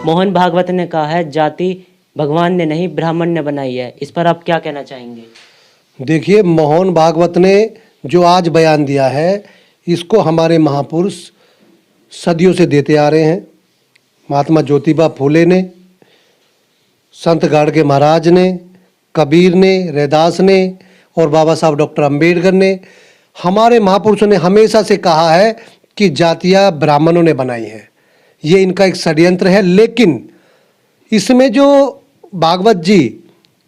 मोहन भागवत ने कहा है जाति भगवान ने नहीं ब्राह्मण ने बनाई है। इस पर आप क्या कहना चाहेंगे? देखिए, मोहन भागवत ने जो आज बयान दिया है, इसको हमारे महापुरुष सदियों से देते आ रहे हैं। महात्मा ज्योतिबा फूले ने, संत गाड़गे महाराज ने, कबीर ने, रैदास ने और बाबा साहब डॉक्टर अंबेडकर ने, हमारे महापुरुषों ने हमेशा से कहा है कि जातियाँ ब्राह्मणों ने बनाई हैं। ये इनका एक षड्यंत्र है। लेकिन इसमें जो भागवत जी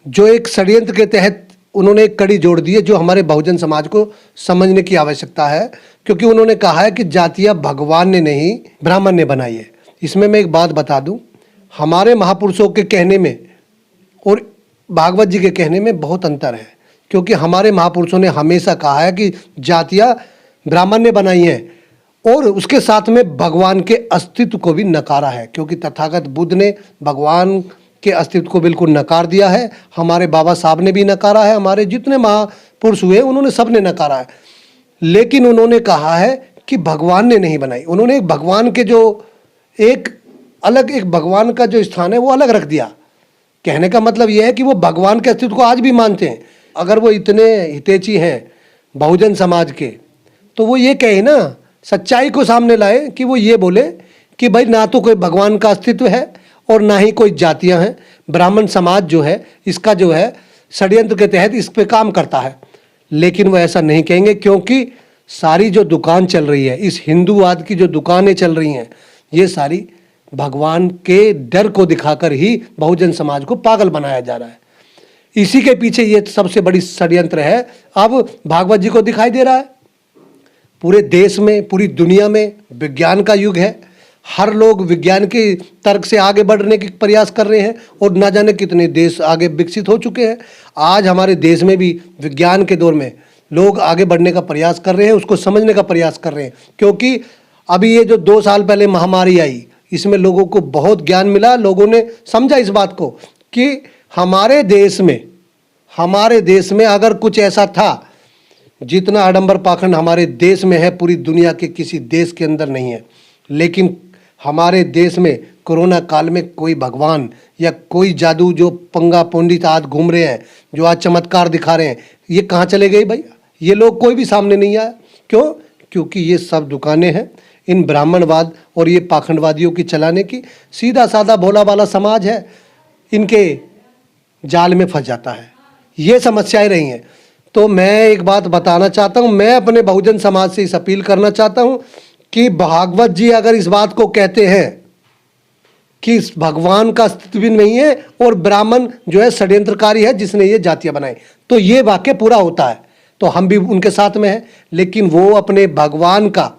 जो एक षड्यंत्र के तहत उन्होंने एक कड़ी जोड़ दी है, जो हमारे बहुजन समाज को समझने की आवश्यकता है, क्योंकि उन्होंने कहा है कि जातियाँ भगवान ने नहीं ब्राह्मण ने बनाई है। इसमें मैं एक बात बता दूं, हमारे महापुरुषों के कहने में और भागवत जी के कहने में बहुत अंतर है। क्योंकि हमारे महापुरुषों ने हमेशा कहा है कि जातियाँ ब्राह्मण ने बनाई हैं, और उसके साथ में भगवान के अस्तित्व को भी नकारा है। क्योंकि तथागत बुद्ध ने भगवान के अस्तित्व को बिल्कुल नकार दिया है, हमारे बाबा साहब ने भी नकारा है, हमारे जितने महापुरुष हुए उन्होंने सब ने नकारा है। लेकिन उन्होंने कहा है कि भगवान ने नहीं बनाई। उन्होंने एक भगवान के जो एक भगवान का जो स्थान है वो अलग रख दिया। कहने का मतलब यह है कि वो भगवान के अस्तित्व को आज भी मानते हैं। अगर वो इतने हितैषी हैं बहुजन समाज के, तो वो ये कहे ना, सच्चाई को सामने लाए कि वो ये बोले कि भाई ना तो कोई भगवान का अस्तित्व है और ना ही कोई जातियां हैं। ब्राह्मण समाज जो है इसका जो है षड्यंत्र के तहत इस पे काम करता है। लेकिन वो ऐसा नहीं कहेंगे, क्योंकि सारी जो दुकान चल रही है, इस हिंदूवाद की जो दुकानें चल रही हैं, ये सारी भगवान के डर को दिखाकर ही बहुजन समाज को पागल बनाया जा रहा है। इसी के पीछे ये सबसे बड़ी षड्यंत्र है। अब भागवत जी को दिखाई दे रहा है पूरे देश में, पूरी दुनिया में विज्ञान का युग है। हर लोग विज्ञान के तर्क से आगे बढ़ने के प्रयास कर रहे हैं, और ना जाने कितने देश आगे विकसित हो चुके हैं। आज हमारे देश में भी विज्ञान के दौर में लोग आगे बढ़ने का प्रयास कर रहे हैं, उसको समझने का प्रयास कर रहे हैं। क्योंकि अभी ये जो 2 साल पहले महामारी आई, इसमें लोगों को बहुत ज्ञान मिला। लोगों ने समझा इस बात को कि हमारे देश में अगर कुछ ऐसा था, जितना आडंबर पाखंड हमारे देश में है पूरी दुनिया के किसी देश के अंदर नहीं है। लेकिन हमारे देश में कोरोना काल में कोई भगवान या कोई जादू जो पंगा पंडित आज घूम रहे हैं, जो आज चमत्कार दिखा रहे हैं, ये कहाँ चले गए भैया? ये लोग कोई भी सामने नहीं आया। क्यों? क्योंकि ये सब दुकानें हैं इन ब्राह्मणवाद और ये पाखंडवादियों की चलाने की। सीधा साधा भोला वाला समाज है, इनके जाल में फंस जाता है। ये समस्याएं रही हैं। तो मैं एक बात बताना चाहता हूँ, मैं अपने बहुजन समाज से इस अपील करना चाहता हूँ कि भागवत जी अगर इस बात को कहते हैं कि इस भगवान का अस्तित्व भी नहीं है और ब्राह्मण जो है षड्यंत्रकारी है जिसने ये जातियाँ बनाई, तो ये वाक्य पूरा होता है, तो हम भी उनके साथ में हैं। लेकिन वो अपने भगवान का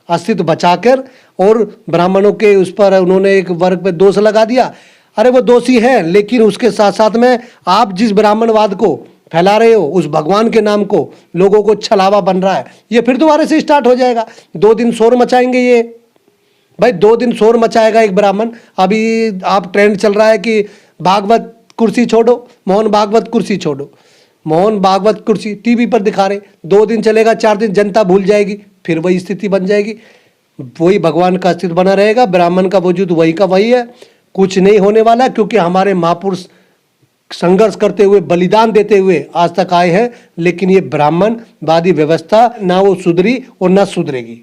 अस्तित्व बचाकर और ब्राह्मणों के उस पर उन्होंने एक वर्ग पे दोष लगा दिया। अरे वो दोषी हैं, लेकिन उसके साथ साथ में आप जिस ब्राह्मणवाद को फैला रहे हो, उस भगवान के नाम को लोगों को छलावा बन रहा है, ये फिर दोबारा से स्टार्ट हो जाएगा। 2 दिन शोर मचाएंगे ये भाई, 2 दिन शोर मचाएगा एक ब्राह्मण। अभी आप ट्रेंड चल रहा है कि भागवत कुर्सी छोड़ो, मोहन भागवत कुर्सी छोड़ो। मोहन भागवत कुर्सी टीवी पर दिखा रहे, 2 दिन चलेगा, 4 दिन जनता भूल जाएगी, फिर वही स्थिति बन जाएगी। वही भगवान का अस्तित्व बना रहेगा, ब्राह्मण का वजूद वही का वही है। कुछ नहीं होने वाला, क्योंकि हमारे महापुरुष संघर्ष करते हुए, बलिदान देते हुए आज तक आए हैं। लेकिन ये ब्राह्मणवादी व्यवस्था ना वो सुधरी और ना सुधरेगी।